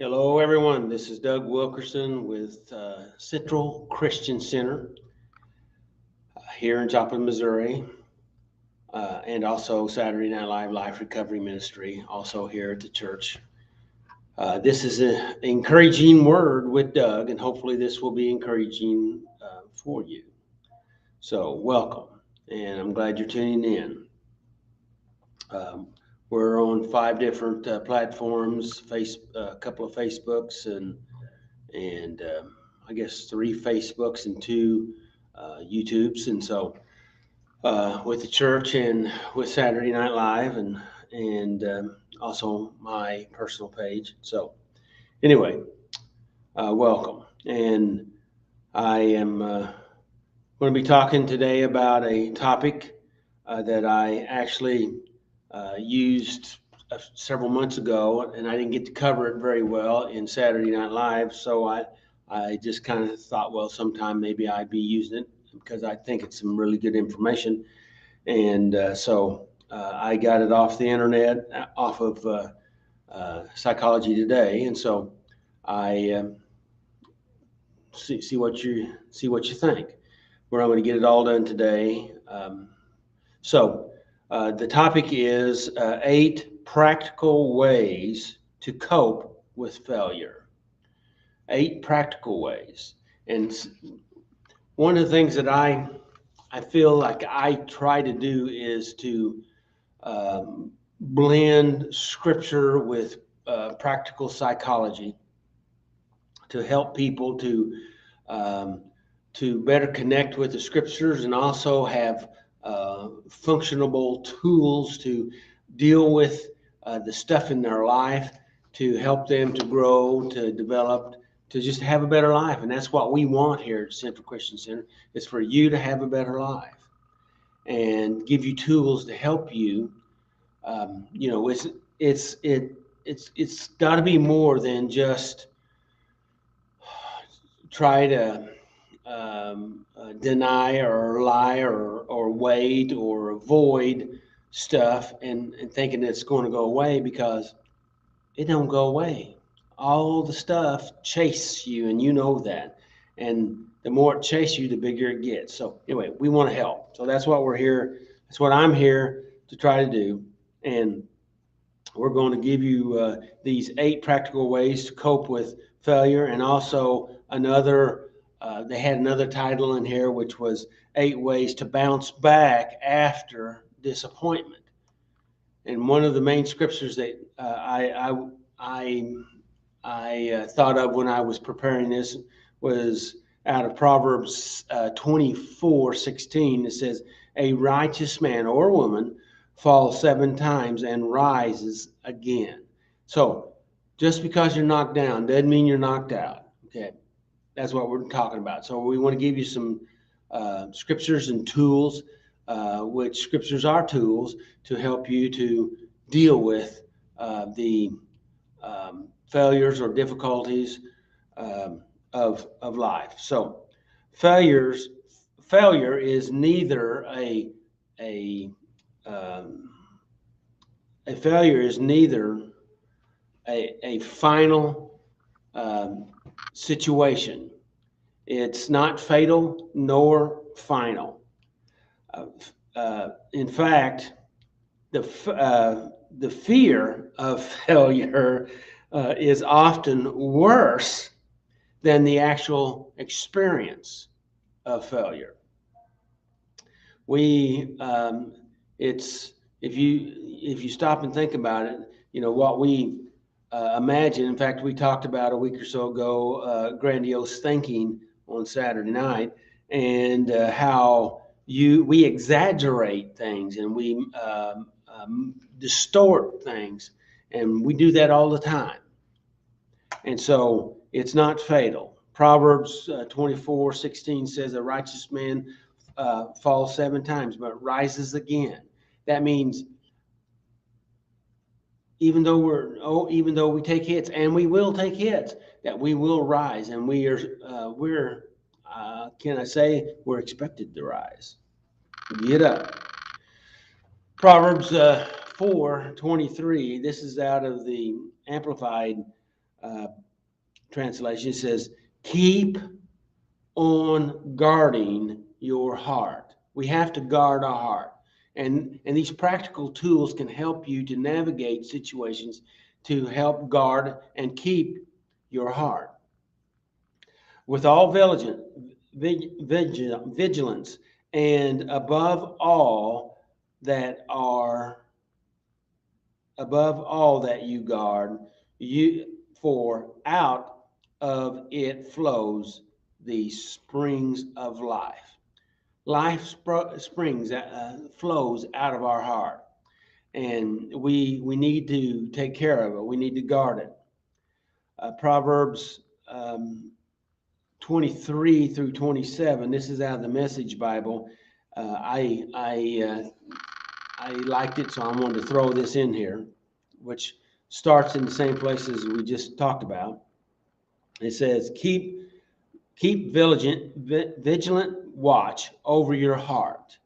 Hello, everyone. This is Doug Wilkerson with Central Christian Center here in Joplin, Missouri, and also Saturday Night Live Life Recovery Ministry, also here at the church. This is an encouraging word with Doug, and hopefully, this will be encouraging for you. So, welcome, and I'm glad you're tuning in. Um, we're on 5 different platforms, a couple of Facebooks, and I guess 3 Facebooks and 2 YouTubes, and so with the church and with Saturday Night Live, and also my personal page. So anyway, welcome, and I am going to be talking today about a topic that I actually used several months ago, and I didn't get to cover it very well in Saturday Night Live. So I just kind of thought, well, sometime maybe I'd be using it because I think it's some really good information. And so I got it off the internet, off of Psychology Today, and so I see what you think. Where I'm going to get it all done today. So the topic is 8 practical ways to cope with failure. 8 practical ways. And one of the things that I feel like I try to do is to blend scripture with practical psychology to help people um, to better connect with the scriptures and also have functionable tools to deal with the stuff in their life to help them to grow, to develop, to just have a better life. And that's what we want here at Central Christian Center, is for you to have a better life and give you tools to help you. It's got to be more than just try to deny or lie or wait or avoid stuff and thinking it's going to go away, because it don't go away. All the stuff chase you, and you know that. And the more it chases you, the bigger it gets. So anyway, we want to help. So that's what we're here. That's what I'm here to try to do. And we're going to give you these 8 practical ways to cope with failure, and also they had another title in here, which was 8 ways to bounce back after disappointment. And one of the main scriptures that I thought of when I was preparing this was out of Proverbs 24:16. It says, "A righteous man or woman falls 7 times and rises again." So just because you're knocked down doesn't mean you're knocked out. Okay, that's what we're talking about. So we want to give you some scriptures and tools, which scriptures are tools to help you to deal with the failures or difficulties of life. So failures failure is neither um, a failure is neither a final situation. It's not fatal nor final. In fact, the fear of failure is often worse than the actual experience of failure. We it's if you stop and think about it, what we imagine. In fact, we talked about a week or so ago grandiose thinking on Saturday night, and how we exaggerate things, and we distort things, and we do that all the time. And so it's not fatal. Proverbs 24:16 says, "A righteous man falls 7 times, but rises again." That means even though we take hits, and we will take hits, that we will rise, and we're can I say we're expected to rise. Get up. Proverbs 4:23. This is out of the Amplified uh, translation. It says, keep on guarding your heart. We have to guard our heart. And these practical tools can help you to navigate situations to help guard and keep your heart. With all vigilance, and above all that you guard, for out of it flows the springs of life. Life springs flows out of our heart, and we need to take care of it. We need to guard it. Proverbs 23 through 27. This is out of the Message Bible. I liked it, so I wanted to throw this in here, which starts in the same place as we just talked about. It says, keep vigilant watch over your heart.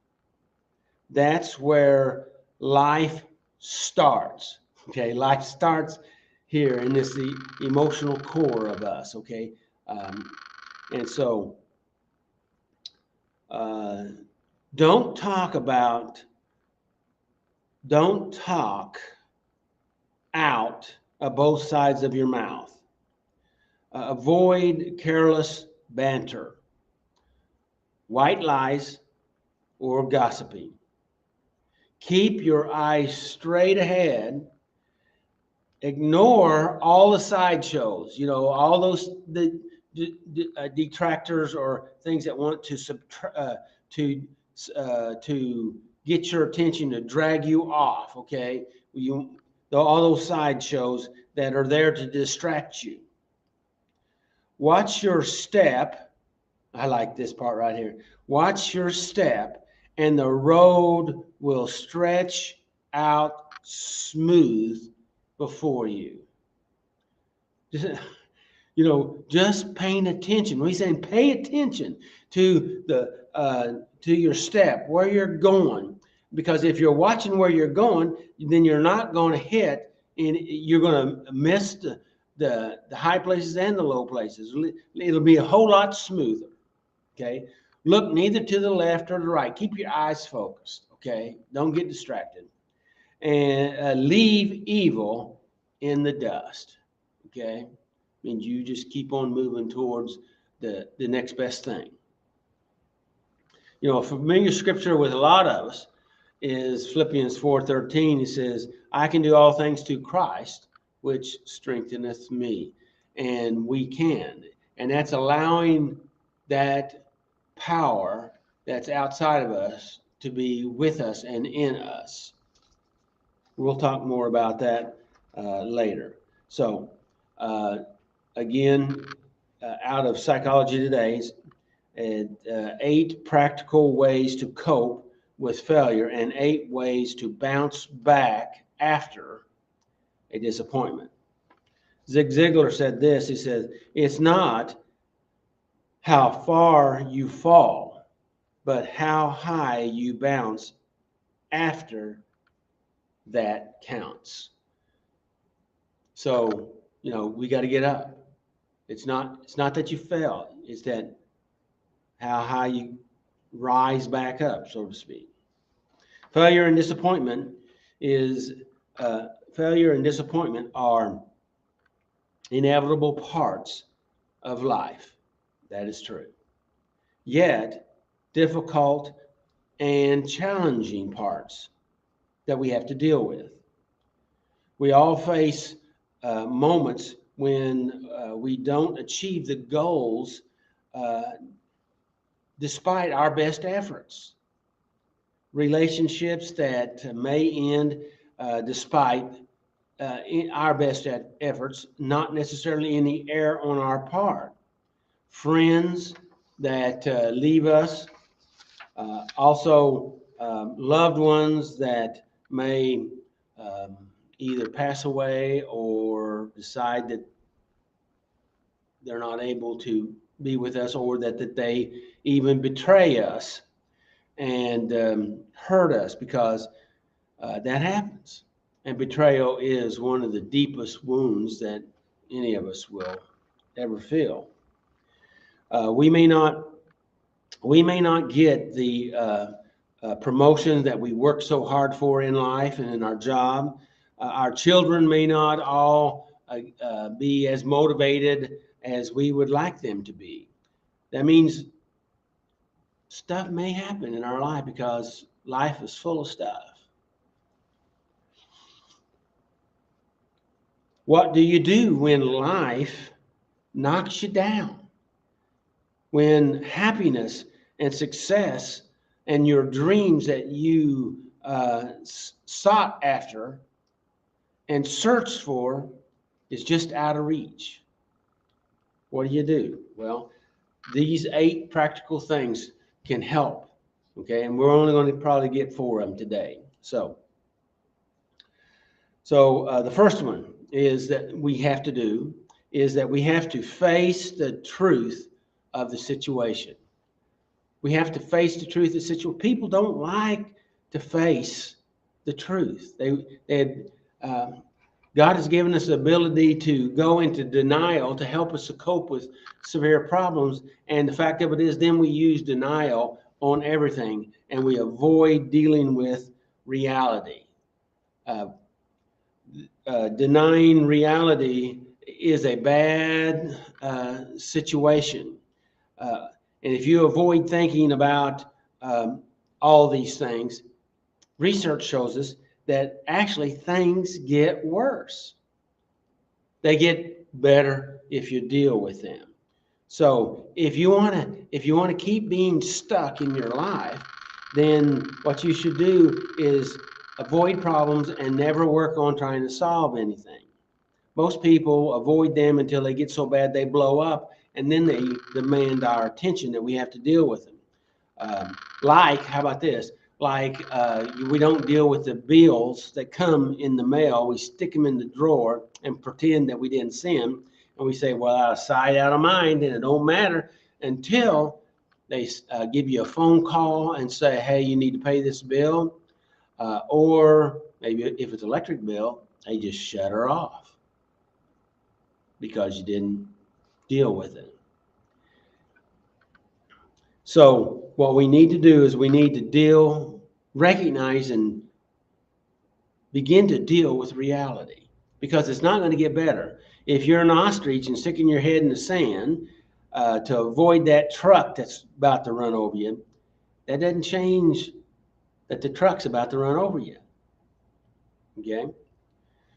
That's where life starts. Okay, life starts here in this the emotional core of us. Okay, and so don't talk out of both sides of your mouth. Avoid careless banter, white lies, or gossiping. Keep your eyes straight ahead. Ignore all the sideshows, all those detractors or things that want to to get your attention, to drag you off. Okay, all those sideshows that are there to distract you. Watch your step. I like this part right here. Watch your step, and the road will stretch out smooth before you. Just paying attention. When he's saying pay attention to your step, where you're going, because if you're watching where you're going, then you're not going to hit, and you're going to miss the high places and the low places. It'll be a whole lot smoother. Okay, look neither to the left or the right. Keep your eyes focused. Okay, don't get distracted, and leave evil in the dust. Okay, means you just keep on moving towards the next best thing. A familiar scripture with a lot of us is Philippians 4:13. It says, I can do all things through Christ, which strengtheneth me. And we can. And that's allowing that power that's outside of us to be with us and in us. We'll talk more about that later. So, again, out of Psychology Today's 8 practical ways to cope with failure and 8 ways to bounce back after a disappointment. Zig Ziglar said this. He said, it's not how far you fall, but how high you bounce after that counts. So, we got to get up. It's not that you fell. It's that how high you rise back up, so to speak. Failure and disappointment are inevitable parts of life. That is true. Yet, difficult and challenging parts that we have to deal with. We all face moments when we don't achieve the goals despite our best efforts. Relationships that may end despite our best efforts, not necessarily any error on our part. Friends that leave us, also loved ones that may either pass away or decide that they're not able to be with us, or that they even betray us and hurt us, because that happens. And betrayal is one of the deepest wounds that any of us will ever feel. We may not get the promotion that we work so hard for in life and in our job. Our children may not all be as motivated as we would like them to be. That means stuff may happen in our life because life is full of stuff. What do you do when life knocks you down? When happiness and success and your dreams that you sought after and searched for is just out of reach? What do? Well, these 8 practical things can help, okay? And we're only going to probably get 4 of them today. So the first one is that we have to do is that we have to face the truth of the situation. We have to face the truth of the situation. People don't like to face the truth. God has given us the ability to go into denial to help us to cope with severe problems. And the fact of it is, then we use denial on everything and we avoid dealing with reality. Denying reality is a bad situation. And if you avoid thinking about all these things, research shows us that actually things get worse. They get better if you deal with them. So if you want to keep being stuck in your life, then what you should do is avoid problems and never work on trying to solve anything. Most people avoid them until they get so bad they blow up, and then they demand our attention that we have to deal with them. How about this? We don't deal with the bills that come in the mail. We stick them in the drawer and pretend that we didn't see them. And we say, well, out of sight, out of mind, and it don't matter until they give you a phone call and say, hey, you need to pay this bill. Or maybe if it's electric bill, they just shut her off because you didn't deal with it. So what we need to do is we need to recognize and begin to deal with reality, because it's not going to get better. If you're an ostrich and sticking your head in the sand to avoid that truck that's about to run over you, that doesn't change that the truck's about to run over you. Okay?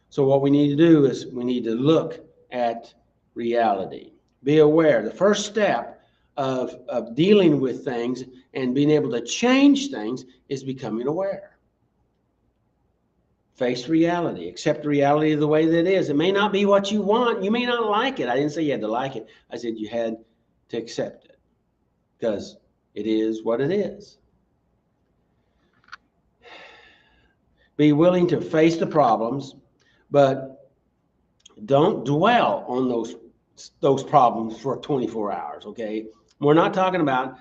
So what we need to do is we need to look at reality. Be aware. The first step of dealing with things and being able to change things is becoming aware. Face reality. Accept reality the way that it is. It may not be what you want. You may not like it. I didn't say you had to like it. I said you had to accept it because it is what it is. Be willing to face the problems, but don't dwell on those problems for 24 hours, okay? We're not talking about,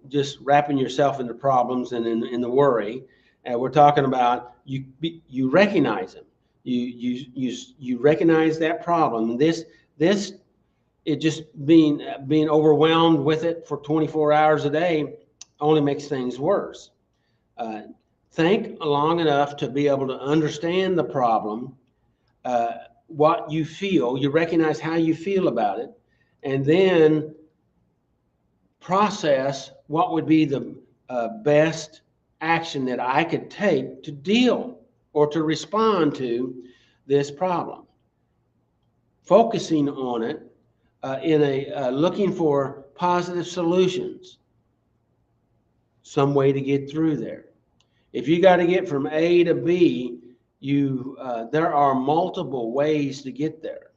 just wrapping yourself in the problems and in the worry. We're talking about you recognize them. You recognize that problem. It just being overwhelmed with it for 24 hours a day only makes things worse. Think long enough to be able to understand the problem, what you feel. You recognize how you feel about it, and then process what would be the best action that I could take to deal or to respond to this problem. Focusing on it looking for positive solutions, some way to get through there. If you got to get from A to B, there are multiple ways to get there.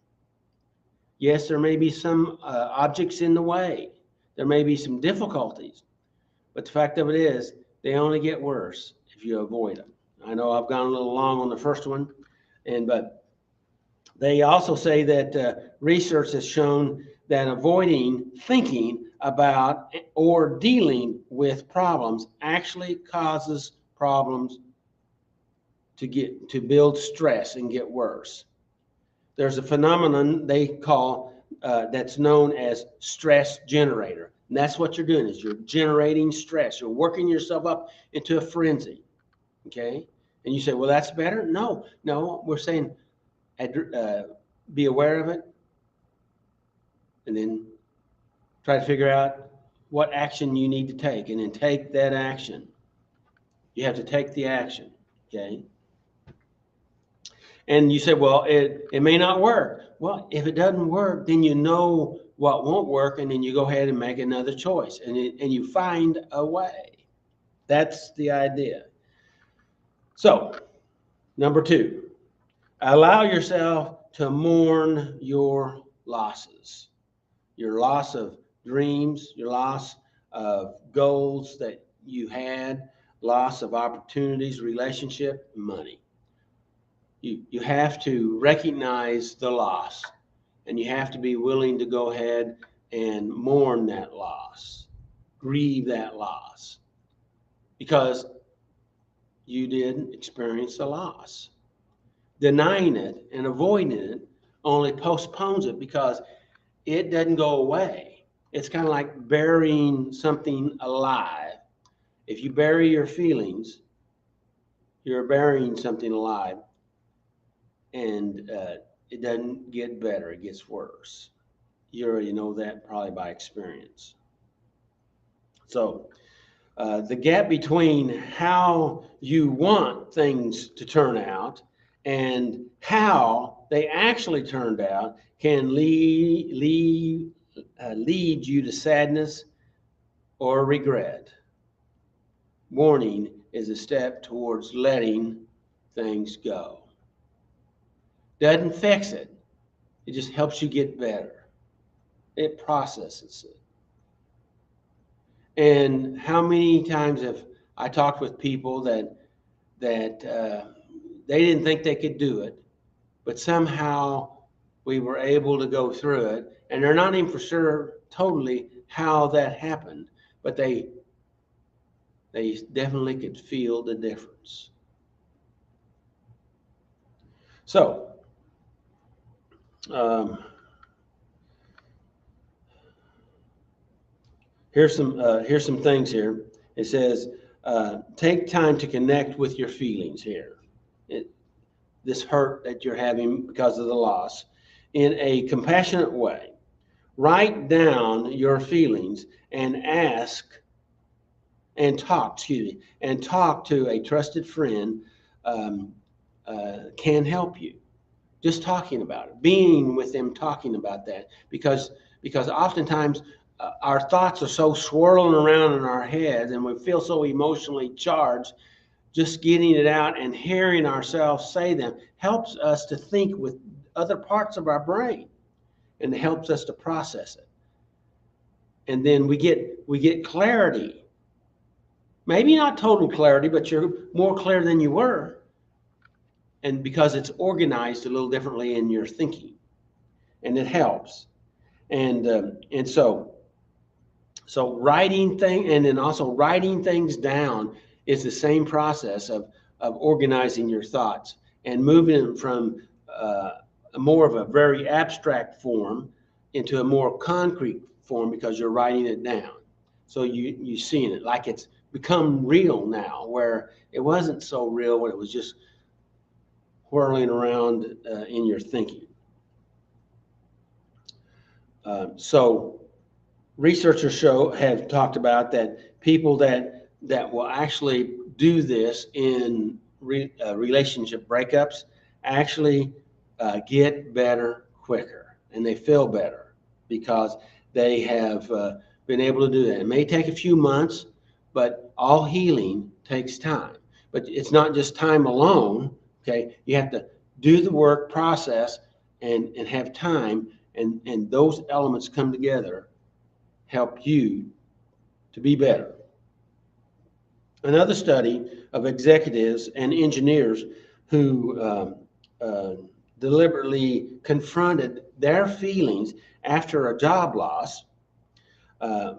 Yes, there may be some objects in the way. There may be some difficulties, but the fact of it is, they only get worse if you avoid them. I know I've gone a little long on the first one, but they also say that research has shown that avoiding thinking about or dealing with problems actually causes problems to build stress and get worse. there's a phenomenon they call that's known as stress generator. And that's what you're doing is you're generating stress. You're working yourself up into a frenzy. Okay. And you say, well, that's better. No, we're saying be aware of it and then try to figure out what action you need to take and then take that action. You have to take the action. Okay. And you say, well, it may not work. Well, if it doesn't work, then you know what won't work, and then you go ahead and make another choice, and you find a way. That's the idea. So, number 2, allow yourself to mourn your losses, your loss of dreams, your loss of goals that you had, loss of opportunities, relationship, money. You have to recognize the loss, and you have to be willing to go ahead and mourn that loss, grieve that loss, because you did experience the loss. Denying it and avoiding it only postpones it because it doesn't go away. It's kind of like burying something alive. If you bury your feelings, you're burying something alive. And it doesn't get better, it gets worse. You already know that probably by experience. So the gap between how you want things to turn out and how they actually turned out can lead you to sadness or regret. Mourning is a step towards letting things go. Doesn't fix it. It just helps you get better. It processes it. And how many times have I talked with people that they didn't think they could do it, but somehow we were able to go through it, and they're not even for sure totally how that happened, but they definitely could feel the difference. So, here's some things here. It says, take time to connect with your feelings here. This hurt that you're having because of the loss in a compassionate way. Write down your feelings and talk to a trusted friend can help you. Just talking about it, being with them, talking about that, because oftentimes our thoughts are so swirling around in our heads and we feel so emotionally charged. Just getting it out and hearing ourselves say them helps us to think with other parts of our brain, and it helps us to process it. And then we get clarity. Maybe not total clarity, but you're more clear than you were. And because it's organized a little differently in your thinking, and it helps. And so writing things down is the same process of organizing your thoughts and moving them from more of a very abstract form into a more concrete form because you're writing it down. So you're seeing it like it's become real now, where it wasn't so real when it was just whirling around in your thinking. So researchers have talked about that people that will actually do this in relationship breakups actually get better quicker, and they feel better because they have been able to do that. It may take a few months, but all healing takes time. But it's not just time alone. Okay, you have to do the work, process, and have time, and those elements come together, help you to be better. Another study of executives and engineers who deliberately confronted their feelings after a job loss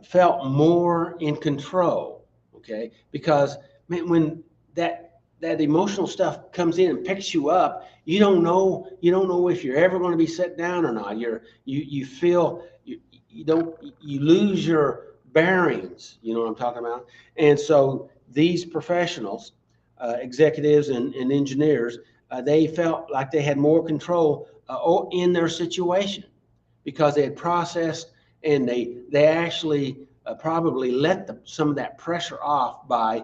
felt more in control. Okay, because when that that emotional stuff comes in and picks you up, you don't know if you're ever going to be set down or not. You feel you lose your bearings. You know what I'm talking about? And so these professionals, executives and engineers, they felt like they had more control in their situation because they had processed, and they actually probably let some of that pressure off by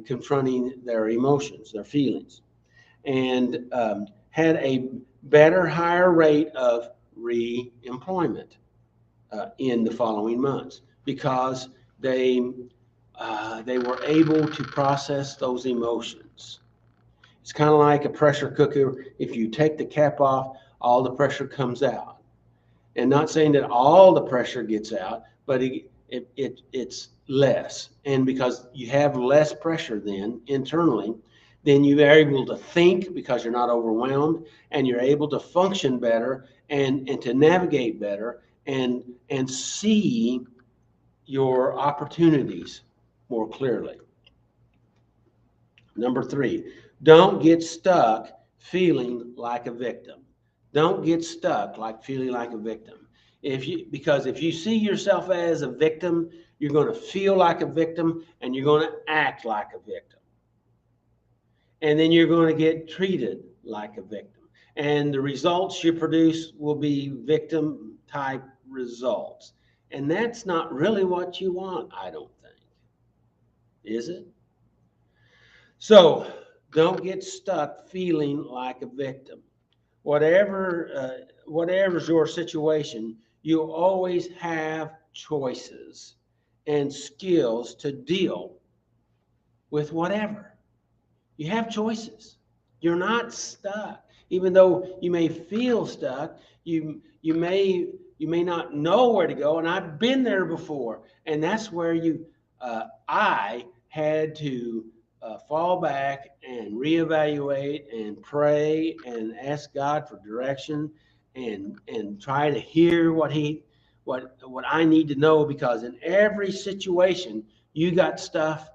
confronting their emotions, their feelings, and had a better, higher rate of re-employment in the following months because they were able to process those emotions. It's kind of like a pressure cooker. If you take the cap off, all the pressure comes out. And not saying that all the pressure gets out, but it's less. And because you have less pressure then internally, then you are able to think because you're not overwhelmed, and you're able to function better and to navigate better and see your opportunities more clearly. Number 3, don't get stuck feeling like a victim. Don't get stuck like feeling like a victim. Because if you see yourself as a victim, you're going to feel like a victim and you're going to act like a victim. And then you're going to get treated like a victim. And the results you produce will be victim type results. And that's not really what you want, I don't think. Is it? So don't get stuck feeling like a victim. Whatever's your situation, you always have choices and skills to deal with whatever. You have choices. You're not stuck. Even though you may feel stuck, you may not know where to go. And I've been there before. And that's where I had to fall back and reevaluate and pray and ask God for direction and try to hear what I need to know, because in every situation you got stuff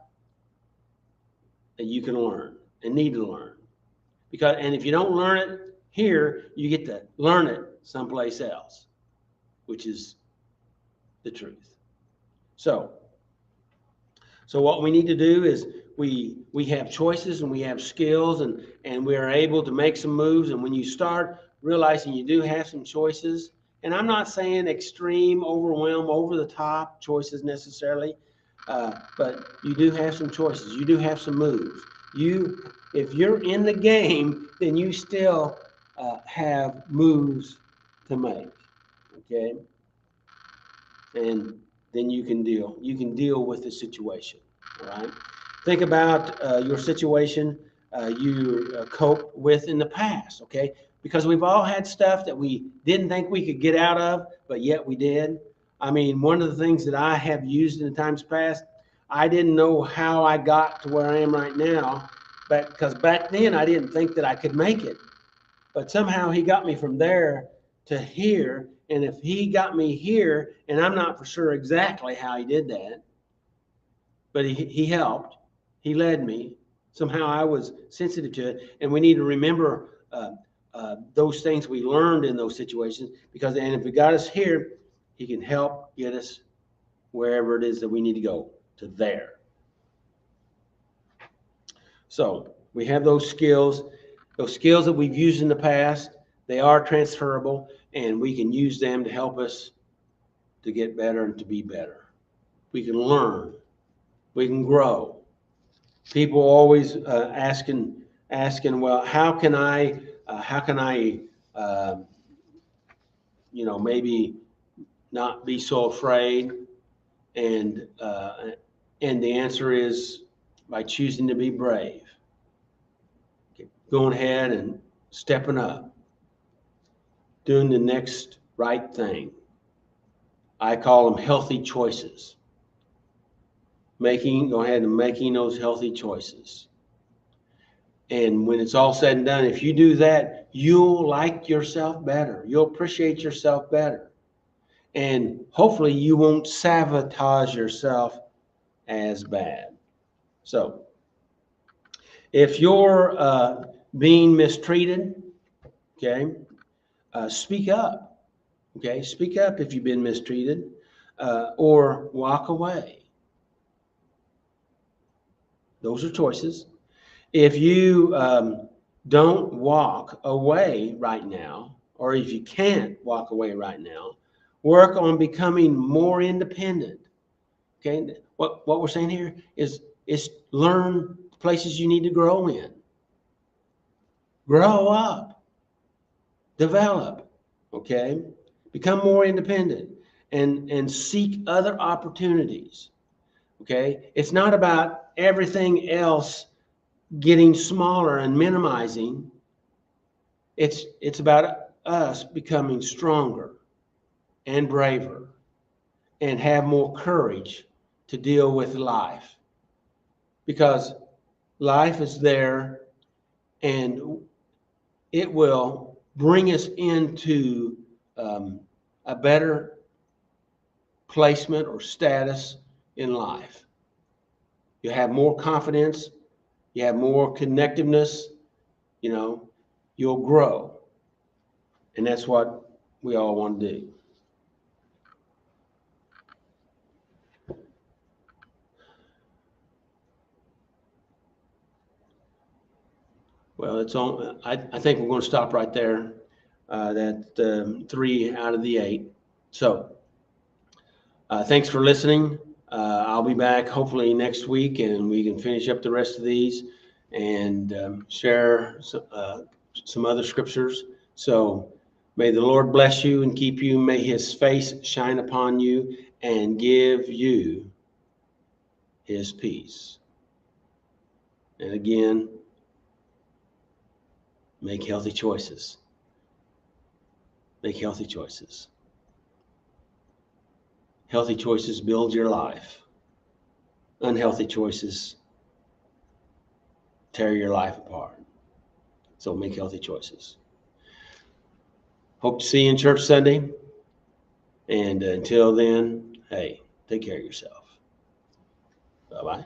that you can learn and need to learn. And if you don't learn it here, you get to learn it someplace else, which is the truth. So what we need to do is we have choices and we have skills, and we are able to make some moves. And when you start realizing you do have some choices, and I'm not saying extreme, overwhelm, over the top choices necessarily, but you do have some choices. You do have some moves. If you're in the game, then you still have moves to make. Okay, and then you can deal with the situation. All right. Think about your situation you coped with in the past. Okay, because we've all had stuff that we didn't think we could get out of, but yet we did. I mean, one of the things that I have used in the times past, I didn't know how I got to where I am right now, but because back then I didn't think that I could make it. But somehow he got me from there to here. And if he got me here, and I'm not for sure exactly how he did that, but he helped, he led me. Somehow I was sensitive to it. And we need to remember those things we learned in those situations, and if he got us here, he can help get us wherever it is that we need to go, to there. So we have those skills that we've used in the past. They are transferable, and we can use them to help us to get better and to be better. We can learn. We can grow. People always asking, well, how can I, maybe not be so afraid? And the answer is by choosing to be brave. Going ahead and stepping up, doing the next right thing. I call them healthy choices. Go ahead and making those healthy choices. And when it's all said and done, if you do that, you'll like yourself better. You'll appreciate yourself better. And hopefully you won't sabotage yourself as bad. So If you're being mistreated, okay, speak up. Okay, speak up if you've been mistreated, or walk away. Those are choices. If you don't walk away right now, or if you can't walk away right now, work on becoming more independent. Okay, what we're saying here is learn places you need to grow in. Grow up, develop. Okay, become more independent, and seek other opportunities. Okay, it's not about everything else getting smaller and minimizing. It's about us becoming stronger and braver and have more courage to deal with life, because life is there and it will bring us into a better placement or status in life. You have more confidence, you have more connectiveness, you'll grow. And that's what we all want to do. Well, it's on. I think we're going to stop right there. That 3 out of the 8. So thanks for listening. I'll be back hopefully next week, and we can finish up the rest of these and share some other scriptures. So may the Lord bless you and keep you. May his face shine upon you and give you his peace. And again, make healthy choices. Make healthy choices. Healthy choices build your life. Unhealthy choices tear your life apart. So make healthy choices. Hope to see you in church Sunday. And until then, hey, take care of yourself. Bye-bye.